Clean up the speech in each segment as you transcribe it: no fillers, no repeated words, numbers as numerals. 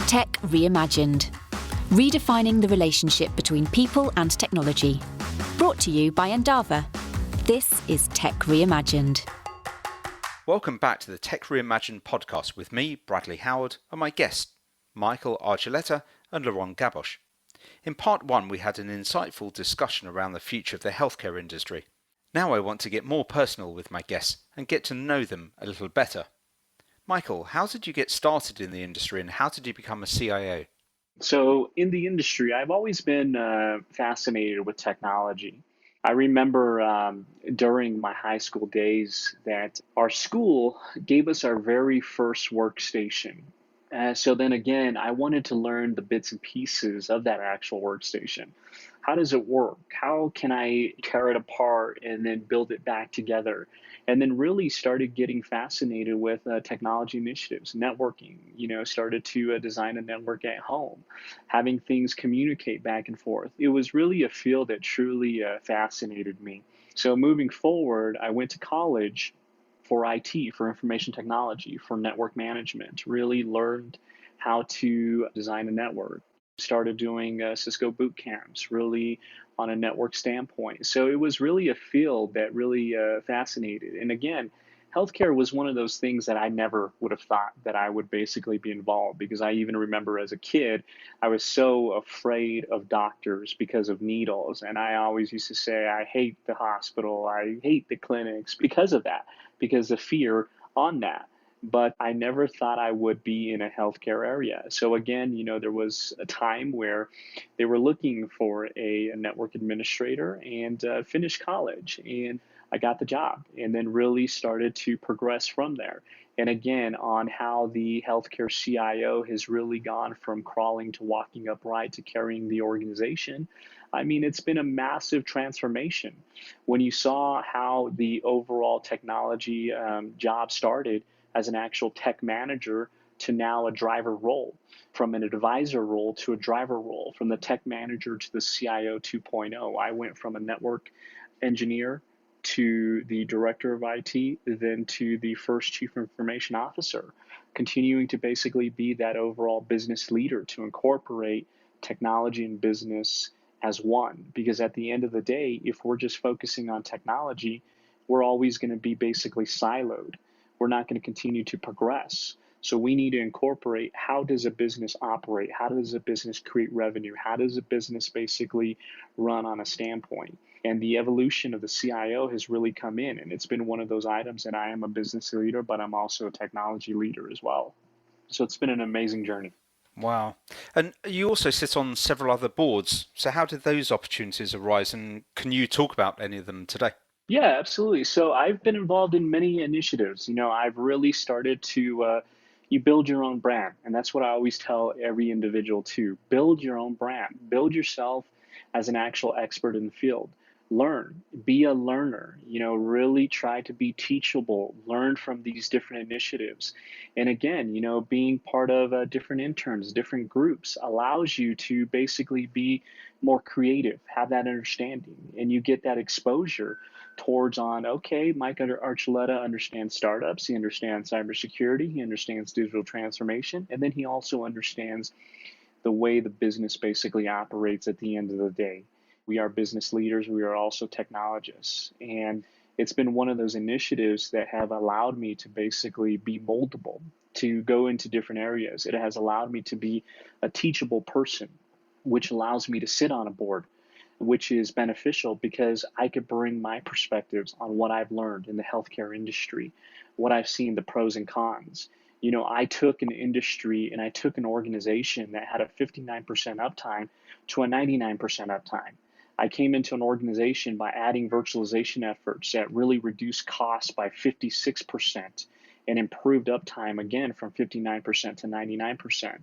Tech Reimagined. Redefining the relationship between people and technology. Brought to you by Endava. This is Tech Reimagined. Welcome back to the Tech Reimagined podcast with me, Bradley Howard, and my guests, Michael Archuleta and Lorand Gabos. In part one, we had an insightful discussion around the future of the healthcare industry. Now I want to get more personal with my guests and get to know them a little better. Michael, how did you get started in the industry and how did you become a CIO? So in the industry, I've always been fascinated with technology. I remember during my high school days that our school gave us our very first workstation. So then again, I wanted to learn the bits and pieces of that actual workstation. How does it work? How can I tear it apart and then build it back together? And then really started getting fascinated with technology initiatives, networking, started to design a network at home, having things communicate back and forth. It was really a field that truly fascinated me. So moving forward, I went to college for IT, for information technology, for network management, really learned how to design a network. Started doing Cisco Bootcamps, really on a network standpoint. So it was really a field that really fascinated. And again, healthcare was one of those things that I never would have thought that I would basically be involved, because I even remember as a kid, I was so afraid of doctors because of needles. And I always used to say, I hate the hospital, I hate the clinics because of that, because of fear on that. But I never thought I would be in a healthcare area. So again, there was a time where they were looking for a network administrator and finished college. And I got the job and then really started to progress from there. And again, on how the healthcare CIO has really gone from crawling to walking upright to carrying the organization. I mean, it's been a massive transformation. When you saw how the overall technology job started as an actual tech manager to now a driver role, from an advisor role to a driver role, from the tech manager to the CIO 2.0. I went from a network engineer to the director of IT, then to the first chief information officer, continuing to basically be that overall business leader to incorporate technology and business as one. Because at the end of the day, if we're just focusing on technology, we're always going to be basically siloed. We're not going to continue to progress. So we need to incorporate, how does a business operate? How does a business create revenue? How does a business basically run on a standpoint? And the evolution of the CIO has really come in. And it's been one of those items that I am a business leader, but I'm also a technology leader as well. So it's been an amazing journey. Wow. And you also sit on several other boards. So how did those opportunities arise? And can you talk about any of them today? Yeah, absolutely. So I've been involved in many initiatives. I've really started to, you build your own brand. And that's what I always tell every individual to build your own brand, build yourself as an actual expert in the field. Learn, be a learner, really try to be teachable, learn from these different initiatives. And again, being part of different interns, different groups allows you to basically be more creative, have that understanding, and you get that exposure towards okay, Mike Archuleta understands startups, he understands cybersecurity, he understands digital transformation, and then he also understands the way the business basically operates at the end of the day. We are business leaders, we are also technologists. And it's been one of those initiatives that have allowed me to basically be moldable, to go into different areas. It has allowed me to be a teachable person, which allows me to sit on a board, which is beneficial because I could bring my perspectives on what I've learned in the healthcare industry, what I've seen, the pros and cons. I took an industry and I took an organization that had a 59% uptime to a 99% uptime. I came into an organization by adding virtualization efforts that really reduced costs by 56% and improved uptime again from 59% to 99%,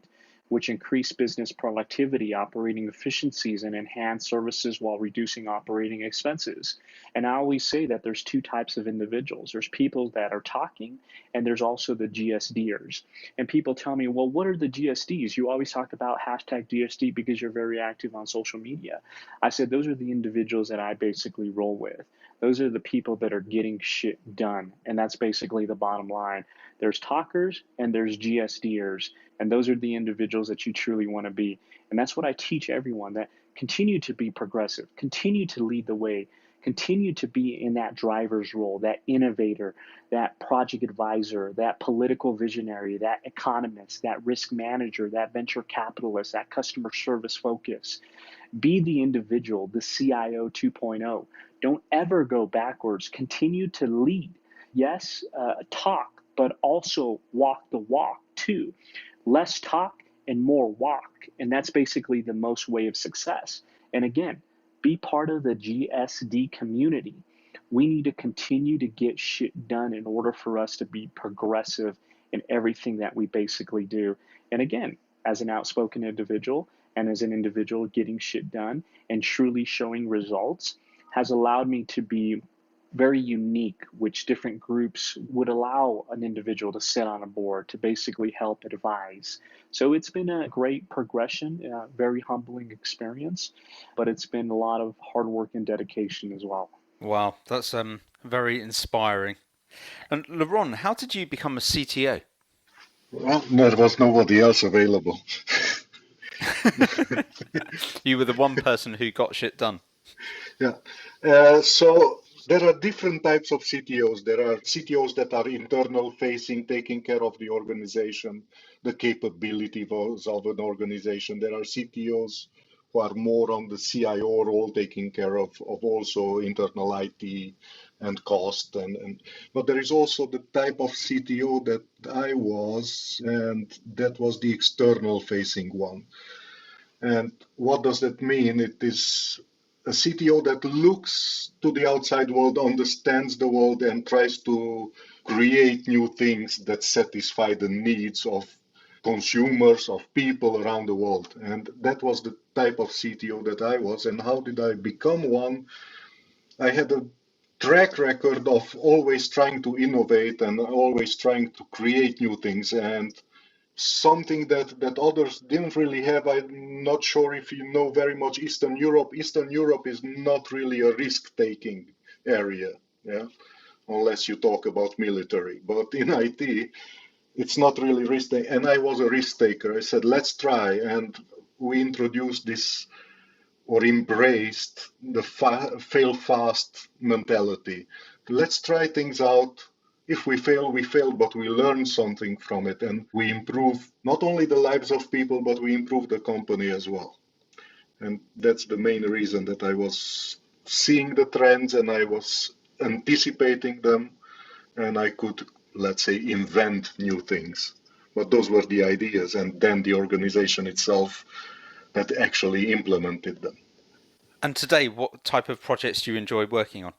which increased business productivity, operating efficiencies, and enhanced services while reducing operating expenses. And I always say that there's two types of individuals. There's people that are talking, and there's also the GSDers. And people tell me, well, what are the GSDs? You always talk about hashtag GSD because you're very active on social media. I said, those are the individuals that I basically roll with. Those are the people that are getting shit done. And that's basically the bottom line. There's talkers and there's GSDers. And those are the individuals that you truly want to be. And that's what I teach everyone, that continue to be progressive, continue to lead the way, continue to be in that driver's role, that innovator, that project advisor, that political visionary, that economist, that risk manager, that venture capitalist, that customer service focus. Be the individual, the CIO 2.0. Don't ever go backwards. Continue to lead. Yes, talk, but also walk the walk too. Less talk and more walk. And that's basically the most way of success. And again, be part of the GSD community. We need to continue to get shit done in order for us to be progressive in everything that we basically do. And again, as an outspoken individual and as an individual getting shit done and truly showing results has allowed me to be very unique, which different groups would allow an individual to sit on a board to basically help advise. So it's been a great progression, a very humbling experience, but it's been a lot of hard work and dedication as well. Wow, that's very inspiring. And Lorand, how did you become a CTO? Well, there was nobody else available. You were the one person who got shit done. Yeah. So there are different types of CTOs. There are CTOs that are internal facing, taking care of the organization, the capabilities of an organization. There are CTOs who are more on the CIO role, taking care of also internal IT and cost. But there is also the type of CTO that I was, and that was the external facing one. And what does that mean? It is a CTO that looks to the outside world, understands the world, and tries to create new things that satisfy the needs of consumers, of people around the world. And that was the type of CTO that I was. And how did I become one? I had a track record of always trying to innovate and always trying to create new things. And something that others didn't really have. I'm not sure if you know very much Eastern Europe. Eastern Europe is not really a risk-taking area, yeah, unless you talk about military. But in IT, it's not really risk-taking. And I was a risk-taker. I said, let's try. And we introduced this or embraced the fail fast mentality. Let's try things out. If we fail, but we learn something from it and we improve not only the lives of people, but we improve the company as well. And that's the main reason that I was seeing the trends and I was anticipating them and I could, let's say, invent new things. But those were the ideas and then the organization itself that actually implemented them. And today, what type of projects do you enjoy working on?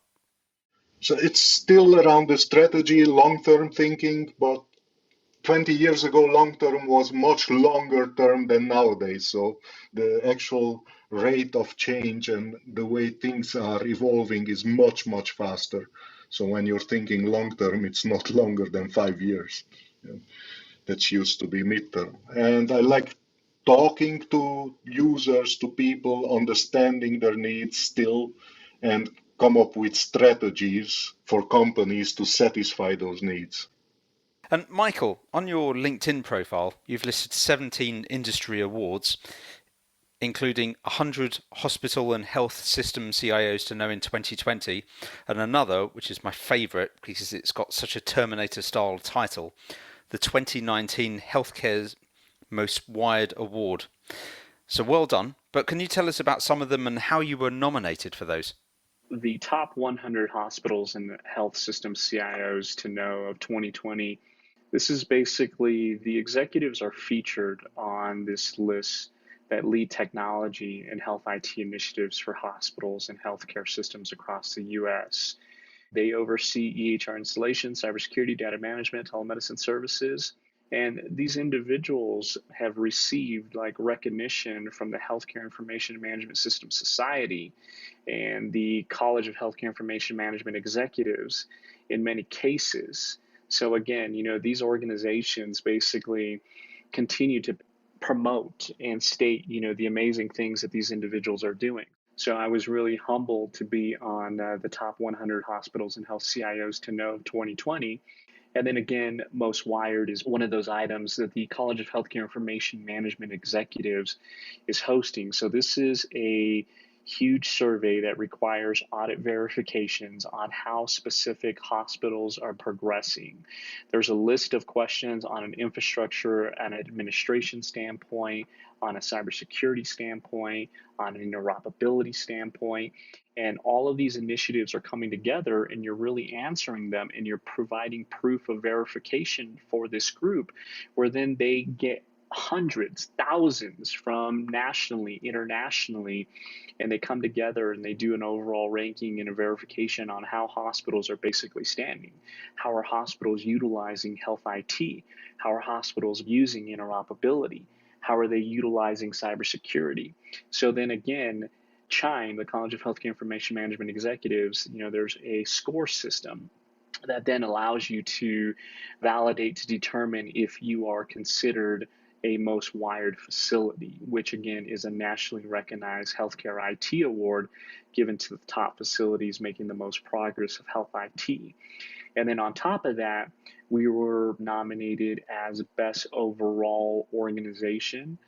So it's still around the strategy, long-term thinking, but 20 years ago, long-term was much longer term than nowadays. So the actual rate of change and the way things are evolving is much, much faster. So when you're thinking long-term, it's not longer than 5 years. That's used to be mid-term. And I like talking to users, to people, understanding their needs still, and come up with strategies for companies to satisfy those needs. And Michael, on your LinkedIn profile, you've listed 17 industry awards, including 100 hospital and health system CIOs to know in 2020, and another, which is my favourite because it's got such a Terminator-style title, the 2019 Healthcare's Most Wired Award. So well done, but can you tell us about some of them and how you were nominated for those? The top 100 hospitals and health system CIOs to know of 2020. This is basically the executives are featured on this list that lead technology and health IT initiatives for hospitals and healthcare systems across the US. They oversee EHR installation, cybersecurity, data management, telemedicine services. And these individuals have received like recognition from the Healthcare Information Management Systems Society and the College of Healthcare Information Management Executives in many cases. So again, these organizations basically continue to promote and state, the amazing things that these individuals are doing. So I was really humbled to be on the top 100 hospitals and health CIOs to know 2020. And then again, Most Wired is one of those items that the College of Healthcare Information Management Executives is hosting. So this is a huge survey that requires audit verifications on how specific hospitals are progressing. There's a list of questions on an infrastructure and administration standpoint, on a cybersecurity standpoint, on an interoperability standpoint. And all of these initiatives are coming together, and you're really answering them, and you're providing proof of verification for this group, where then they get hundreds, thousands from nationally, internationally, and they come together and they do an overall ranking and a verification on how hospitals are basically standing. How are hospitals utilizing health IT? How are hospitals using interoperability? How are they utilizing cybersecurity? So then again, CHIME, the College of Healthcare Information Management Executives, there's a score system that then allows you to validate to determine if you are considered a Most Wired facility, which again is a nationally recognized healthcare IT award given to the top facilities making the most progress of health IT. And then on top of that, we were nominated as Best Overall Organization.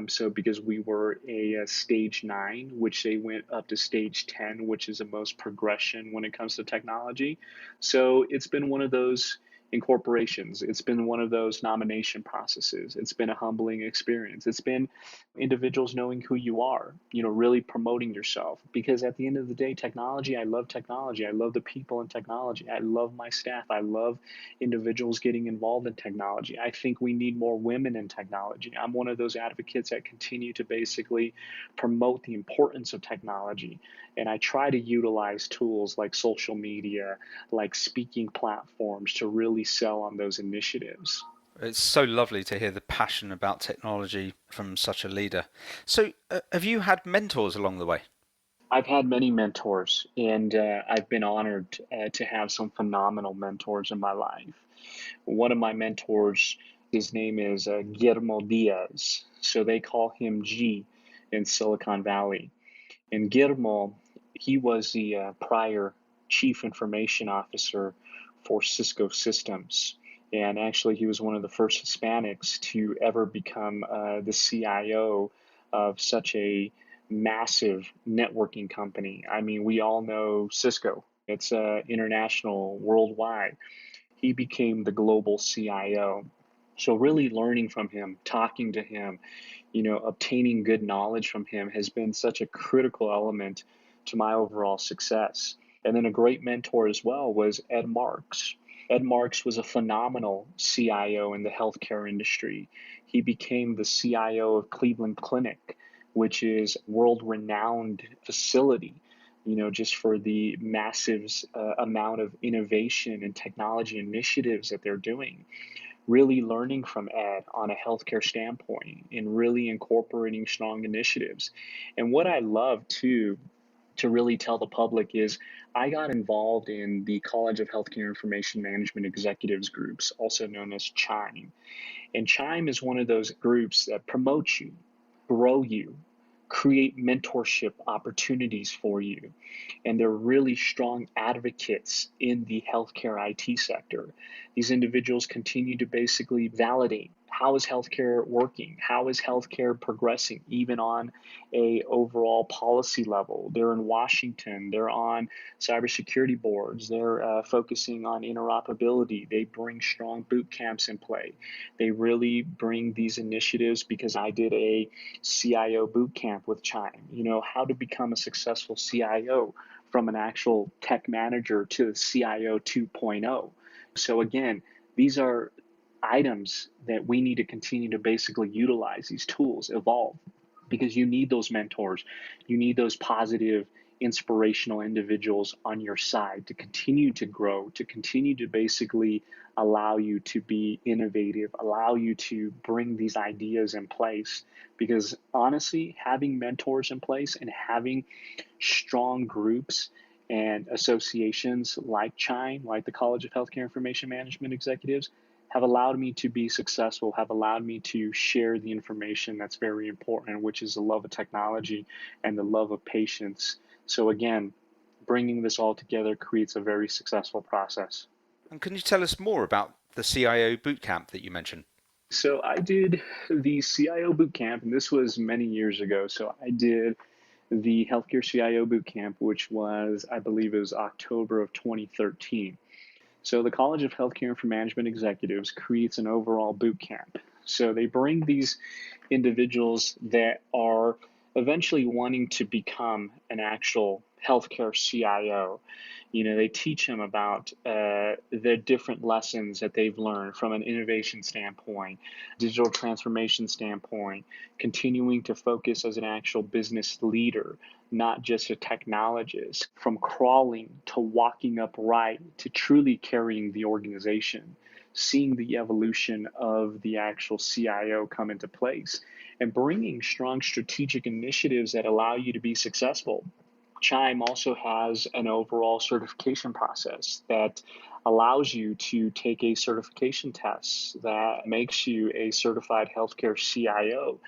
So because we were a stage 9, which they went up to stage 10, which is the most progression when it comes to technology. So it's been one of those incorporations. It's been one of those nomination processes. It's been a humbling experience. It's been individuals knowing who you are, really promoting yourself. Because at the end of the day, technology, I love technology. I love the people in technology. I love my staff. I love individuals getting involved in technology. I think we need more women in technology. I'm one of those advocates that continue to basically promote the importance of technology. And I try to utilize tools like social media, like speaking platforms to really sell on those initiatives. It's so lovely to hear the passion about technology from such a leader. So, have you had mentors along the way? I've had many mentors, and I've been honored to have some phenomenal mentors in my life. One of my mentors, his name is Guillermo Diaz, so they call him G in Silicon Valley. And Guillermo, he was the prior chief information officer for Cisco Systems. And actually, he was one of the first Hispanics to ever become the CIO of such a massive networking company. I mean, we all know Cisco. It's international, worldwide. He became the global CIO. So really learning from him, talking to him, obtaining good knowledge from him has been such a critical element to my overall success. And then a great mentor as well was Ed Marks. Ed Marks was a phenomenal CIO in the healthcare industry. He became the CIO of Cleveland Clinic, which is a world-renowned facility, just for the massive amount of innovation and technology initiatives that they're doing. Really learning from Ed on a healthcare standpoint and really incorporating strong initiatives. And what I love too, to really tell the public is I got involved in the College of Healthcare Information Management Executives groups, also known as CHIME. And CHIME is one of those groups that promote you, grow you, create mentorship opportunities for you. And they're really strong advocates in the healthcare IT sector. These individuals continue to basically validate how is healthcare working? How is healthcare progressing, even on a overall policy level? They're in Washington. They're on cybersecurity boards. They're focusing on interoperability. They bring strong boot camps in play. They really bring these initiatives because I did a CIO Bootcamp with Chime. How to become a successful CIO from an actual tech manager to CIO 2.0. So again, these are items that we need to continue to basically utilize, these tools, evolve, because you need those mentors. You need those positive, inspirational individuals on your side to continue to grow, to continue to basically allow you to be innovative, allow you to bring these ideas in place. Because honestly, having mentors in place and having strong groups and associations like CHIME, like the College of Healthcare Information Management Executives, have allowed me to be successful, have allowed me to share the information that's very important, which is the love of technology and the love of patience. So again, bringing this all together creates a very successful process. And can you tell us more about the CIO Bootcamp that you mentioned? So I did the CIO Bootcamp, and this was many years ago. So I did the Healthcare CIO Bootcamp, which was, I believe it was October of 2013. So the College of Healthcare and Management Executives creates an overall boot camp. So they bring these individuals that are eventually wanting to become an actual healthcare CIO. They teach them about the different lessons that they've learned from an innovation standpoint, digital transformation standpoint, continuing to focus as an actual business leader, not just a technologist, from crawling to walking upright to truly carrying the organization, seeing the evolution of the actual CIO come into place, and bringing strong strategic initiatives that allow you to be successful. Chime also has an overall certification process that allows you to take a certification test that makes you a certified healthcare CIO.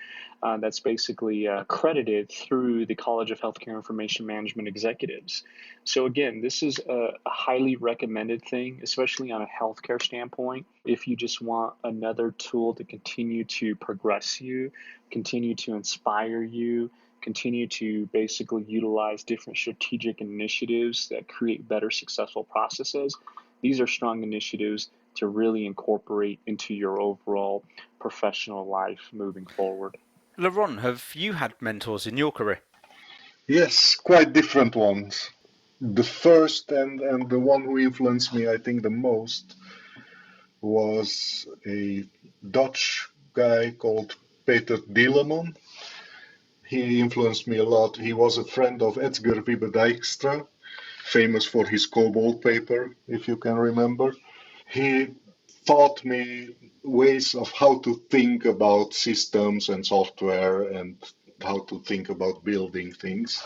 That's basically accredited through the College of Healthcare Information Management Executives. So again, this is a highly recommended thing, especially on a healthcare standpoint. If you just want another tool to continue to progress you, continue to inspire you, continue to basically utilize different strategic initiatives that create better successful processes. These are strong initiatives to really incorporate into your overall professional life moving forward. Lorand, have you had mentors in your career? Yes, quite different ones. The first and the one who influenced me, I think, the most was a Dutch guy called Peter Dieleman. He influenced me a lot. He was a friend of Edsger Wibbe Dijkstra, famous for his COBOL paper, if you can remember. He taught me ways of how to think about systems and software and how to think about building things.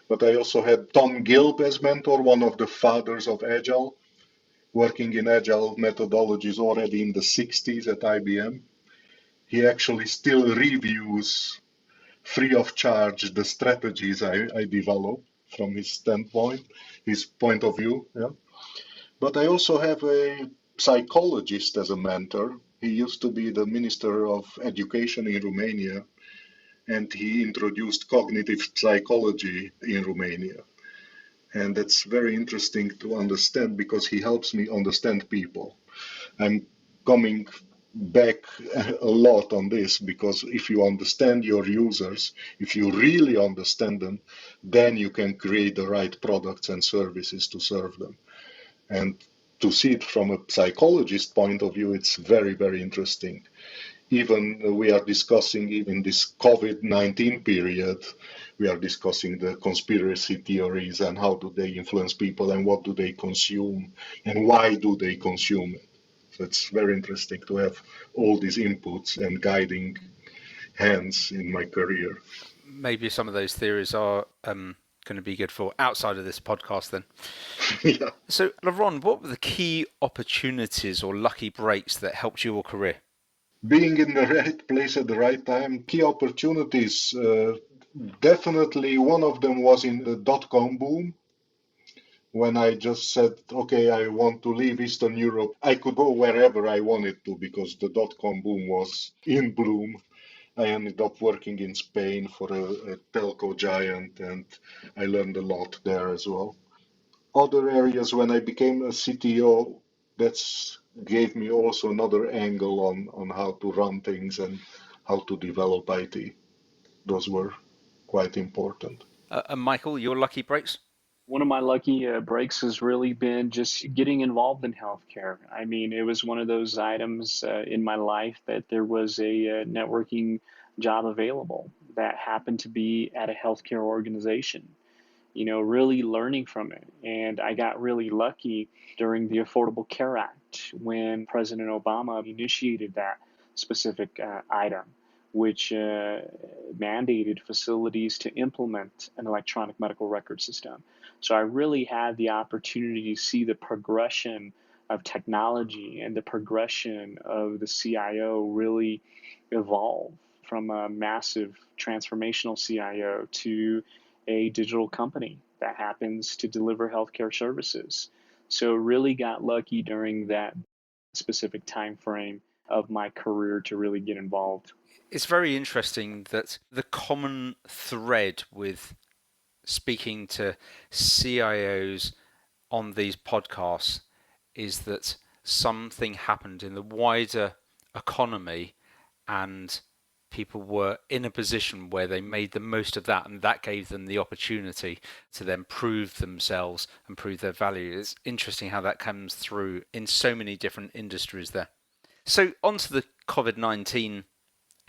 But I also had Tom Gilb as mentor, one of the fathers of Agile, working in Agile methodologies already in the 60s at IBM. He actually still reviews free of charge the strategies I develop from his standpoint, his point of view. Yeah. But I also have a psychologist as a mentor. He used to be the Minister of Education in Romania, and he introduced cognitive psychology in Romania. And that's very interesting to understand because he helps me understand people. I'm coming back a lot on this because if you understand your users, if you really understand them, then you can create the right products and services to serve them. And to see it from a psychologist point of view, it's very, very interesting. Even we are discussing in this COVID-19 period, we are discussing the conspiracy theories and how do they influence people and what do they consume and why do they consume it. So it's very interesting to have all these inputs and guiding hands in my career. Maybe some of those theories are going to be good for outside of this podcast then. Yeah. So, Lorand, what were the key opportunities or lucky breaks that helped your career? Being in the right place at the right time, key opportunities. Definitely one of them was in the dot-com boom. When I just said, okay, I want to leave Eastern Europe, I could go wherever I wanted to because the dot-com boom was in bloom. I ended up working in Spain for a telco giant, and I learned a lot there as well. Other areas, when I became a CTO, that's gave me also another angle on how to run things and how to develop IT. Those were quite important. And Michael, your lucky breaks? One of my lucky breaks has really been just getting involved in healthcare. I mean, it was one of those items in my life that there was a networking job available that happened to be at a healthcare organization, really learning from it. And I got really lucky during the Affordable Care Act when President Obama initiated that specific item, which mandated facilities to implement an electronic medical record system. So I really had the opportunity to see the progression of technology and the progression of the CIO really evolve from a massive transformational CIO to a digital company that happens to deliver healthcare services. So really got lucky during that specific time frame of my career to really get involved. It's very interesting that the common thread with speaking to CIOs on these podcasts is that something happened in the wider economy and people were in a position where they made the most of that, and that gave them the opportunity to then prove themselves and prove their value. It's interesting how that comes through in so many different industries there. So onto the COVID-19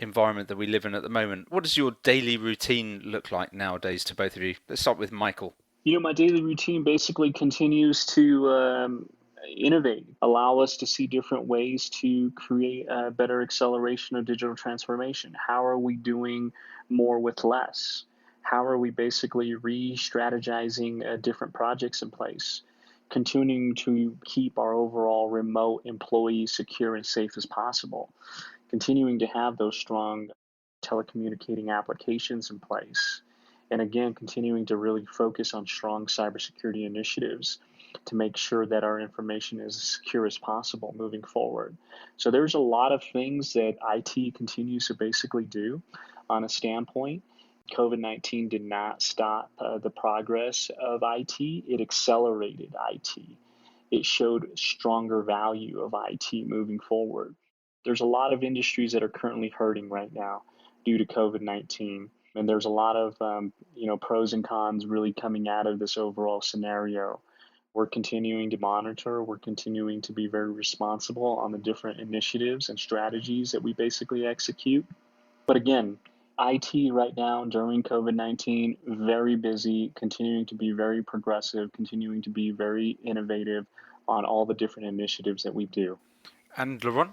environment that we live in at the moment. What does your daily routine look like nowadays to both of you? Let's start with Michael. My daily routine basically continues to innovate, allow us to see different ways to create a better acceleration of digital transformation. How are we doing more with less? How are we basically re-strategizing different projects in place? Continuing to keep our overall remote employees secure and safe as possible. Continuing to have those strong telecommunicating applications in place. And again, continuing to really focus on strong cybersecurity initiatives to make sure that our information is as secure as possible moving forward. So there's a lot of things that IT continues to basically do on a standpoint. COVID-19 did not stop the progress of IT. It accelerated IT. It showed stronger value of IT moving forward. There's a lot of industries that are currently hurting right now due to COVID-19. And there's a lot of pros and cons really coming out of this overall scenario. We're continuing to monitor. We're continuing to be very responsible on the different initiatives and strategies that we basically execute. But again, IT right now during COVID-19, very busy, continuing to be very progressive, continuing to be very innovative on all the different initiatives that we do. And Lorand?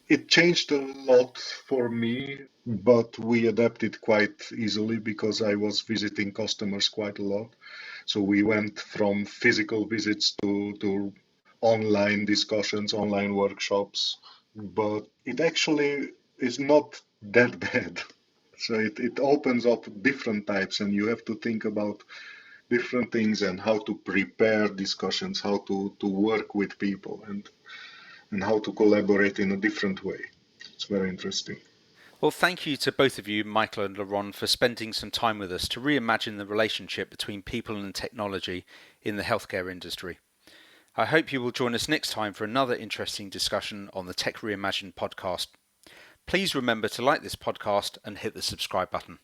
It changed a lot for me, but we adapted quite easily because I was visiting customers quite a lot. So we went from physical visits to online discussions, online workshops, but it actually is not that bad. So it opens up different types, and you have to think about different things and how to prepare discussions, how to work with people, and how to collaborate in a different way. It's very interesting. Well, thank you to both of you, Michael and Lorand, for spending some time with us to reimagine the relationship between people and technology in the healthcare industry. I hope you will join us next time for another interesting discussion on the Tech Reimagined podcast. Please remember to like this podcast and hit the subscribe button.